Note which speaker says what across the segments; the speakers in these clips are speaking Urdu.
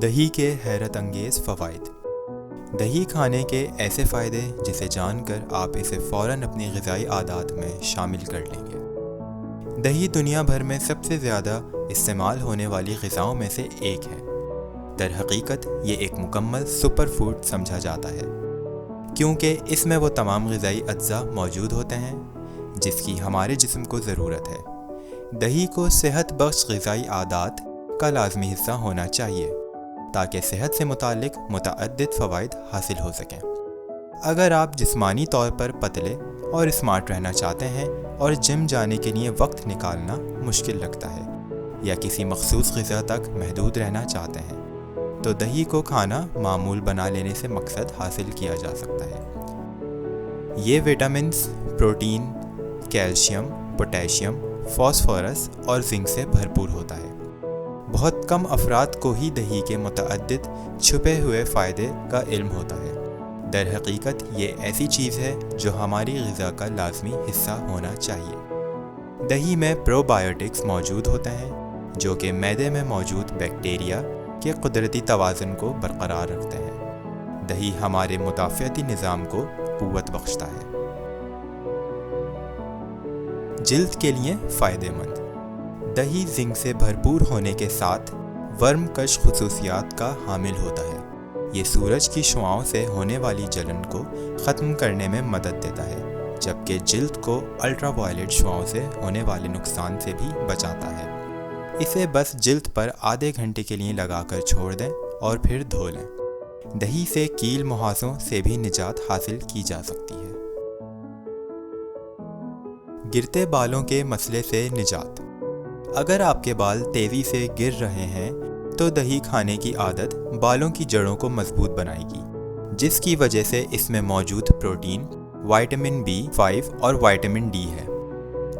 Speaker 1: دہی کے حیرت انگیز فوائد۔ دہی کھانے کے ایسے فائدے جسے جان کر آپ اسے فوراً اپنی غذائی عادات میں شامل کر لیں گے۔ دہی دنیا بھر میں سب سے زیادہ استعمال ہونے والی غذاؤں میں سے ایک ہے۔ در حقیقت یہ ایک مکمل سپر فوڈ سمجھا جاتا ہے، کیونکہ اس میں وہ تمام غذائی اجزاء موجود ہوتے ہیں جس کی ہمارے جسم کو ضرورت ہے۔ دہی کو صحت بخش غذائی عادات کا لازمی حصہ ہونا چاہیے تاکہ صحت سے متعلق متعدد فوائد حاصل ہو سکیں۔ اگر آپ جسمانی طور پر پتلے اور اسمارٹ رہنا چاہتے ہیں اور جم جانے کے لیے وقت نکالنا مشکل لگتا ہے یا کسی مخصوص غذا تک محدود رہنا چاہتے ہیں تو دہی کو کھانا معمول بنا لینے سے مقصد حاصل کیا جا سکتا ہے۔ یہ vitamins, protein, calcium, potassium, phosphorus اور زنک سے بھرپور ہوتا ہے۔ بہت کم افراد کو ہی دہی کے متعدد چھپے ہوئے فائدے کا علم ہوتا ہے۔ در حقیقت یہ ایسی چیز ہے جو ہماری غذا کا لازمی حصہ ہونا چاہیے۔ دہی میں پرو بایوٹکس موجود ہوتے ہیں جو کہ معدے میں موجود بیکٹیریا کے قدرتی توازن کو برقرار رکھتے ہیں۔ دہی ہمارے مدافعتی نظام کو قوت بخشتا ہے۔ جلد کے لیے فائدہ مند۔ دہی زنک سے بھرپور ہونے کے ساتھ ورم کش خصوصیات کا حامل ہوتا ہے۔ یہ سورج کی شعاؤں سے ہونے والی جلن کو ختم کرنے میں مدد دیتا ہے، جبکہ جلد کو الٹرا وائلٹ شعاؤں سے ہونے والے نقصان سے بھی بچاتا ہے۔ اسے بس جلد پر آدھے گھنٹے کے لیے لگا کر چھوڑ دیں اور پھر دھو لیں۔ دہی سے کیل مہاسوں سے بھی نجات حاصل کی جا سکتی ہے۔ گرتے بالوں کے مسئلے سے نجات۔ اگر آپ کے بال تیزی سے گر رہے ہیں تو دہی کھانے کی عادت بالوں کی جڑوں کو مضبوط بنائے گی، جس کی وجہ سے اس میں موجود پروٹین، وائٹامن B5 اور وائٹامن D ہے۔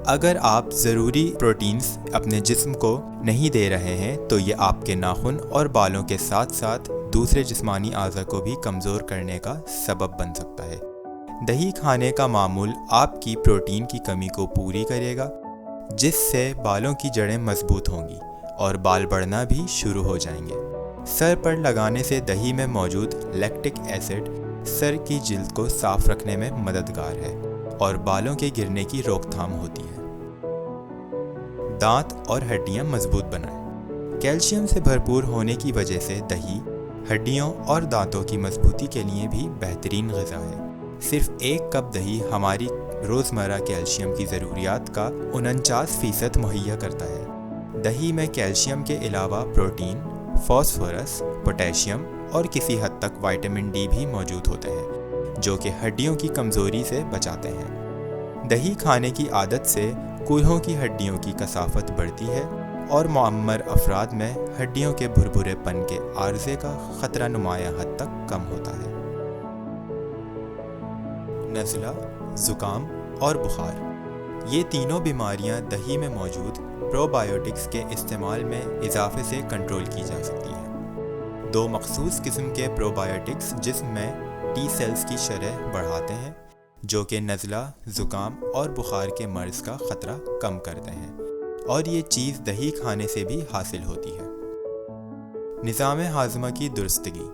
Speaker 1: اگر آپ ضروری پروٹینز اپنے جسم کو نہیں دے رہے ہیں تو یہ آپ کے ناخن اور بالوں کے ساتھ ساتھ دوسرے جسمانی اعضاء کو بھی کمزور کرنے کا سبب بن سکتا ہے۔ دہی کھانے کا معمول آپ کی پروٹین کی کمی کو پوری کرے گا، جس سے بالوں کی جڑیں مضبوط ہوں گی اور بال بڑھنا بھی شروع ہو جائیں گے۔ سر پر لگانے سے دہی میں موجود لیکٹک ایسڈ سر کی جلد کو صاف رکھنے میں مددگار ہے اور بالوں کے گرنے کی روک تھام ہوتی ہے۔ دانت اور ہڈیاں مضبوط بنائیں۔ کیلشیم سے بھرپور ہونے کی وجہ سے دہی ہڈیوں اور دانتوں کی مضبوطی کے لیے بھی بہترین غذا ہے۔ صرف ایک کپ دہی ہماری روزمرہ کیلشیم کی ضروریات کا 49% مہیا کرتا ہے۔ دہی میں کیلشیم کے علاوہ پروٹین، فاسفورس، پوٹیشیم اور کسی حد تک وائٹامن D بھی موجود ہوتے ہیں جو کہ ہڈیوں کی کمزوری سے بچاتے ہیں۔ دہی کھانے کی عادت سے کولہوں کی ہڈیوں کی کثافت بڑھتی ہے اور معمر افراد میں ہڈیوں کے بھربھرے پن کے عارضے کا خطرہ نمایاں حد تک کم ہوتا ہے۔ نزلہ، زکام اور بخار، یہ تینوں بیماریاں دہی میں موجود پرو بایوٹکس کے استعمال میں اضافے سے کنٹرول کی جا سکتی ہیں۔ دو مخصوص قسم کے پرو بایوٹکس جسم میں ٹی سیلز کی شرح بڑھاتے ہیں جو کہ نزلہ، زکام اور بخار کے مرض کا خطرہ کم کرتے ہیں، اور یہ چیز دہی کھانے سے بھی حاصل ہوتی ہے۔ نظام ہاضمہ کی درستگی۔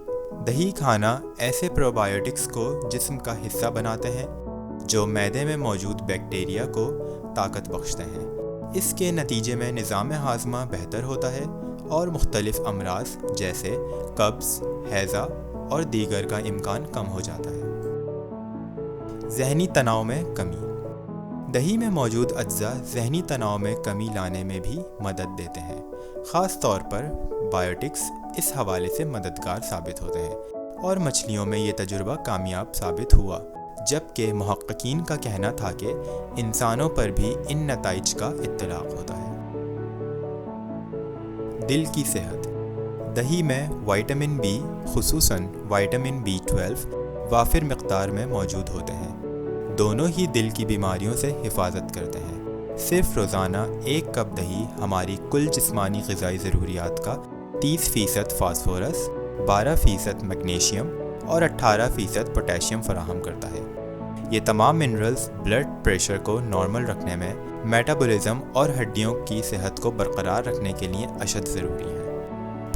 Speaker 1: دہی کھانا ایسے پرو بایوٹکس کو جسم کا حصہ بناتے ہیں جو معدے میں موجود بیکٹیریا کو طاقت بخشتے ہیں۔ اس کے نتیجے میں نظام ہاضمہ بہتر ہوتا ہے اور مختلف امراض جیسے قبض، ہیضہ اور دیگر کا امکان کم ہو جاتا ہے۔ ذہنی تناؤ میں کمی۔ دہی میں موجود اجزاء ذہنی تناؤ میں کمی لانے میں بھی مدد دیتے ہیں۔ خاص طور پر بایوٹکس اس حوالے سے مددگار ثابت ہوتے ہیں اور مچھلیوں میں یہ تجربہ کامیاب ثابت ہوا، جبکہ محققین کا کہنا تھا کہ انسانوں پر بھی ان نتائج کا اطلاق ہوتا ہے۔ دل کی صحت۔ دہی میں وائٹامن B، خصوصاً وائٹامن B12 وافر مقدار میں موجود ہوتے ہیں۔ دونوں ہی دل کی بیماریوں سے حفاظت کرتے ہیں۔ صرف روزانہ ایک کپ دہی ہماری کل جسمانی غذائی ضروریات کا 30% فاسفورس، 12% میگنیشیم اور 18% پوٹیشیم فراہم کرتا ہے۔ یہ تمام منرلز بلڈ پریشر کو نارمل رکھنے میں، میٹابولزم اور ہڈیوں کی صحت کو برقرار رکھنے کے لیے اشد ضروری ہیں۔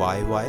Speaker 1: YY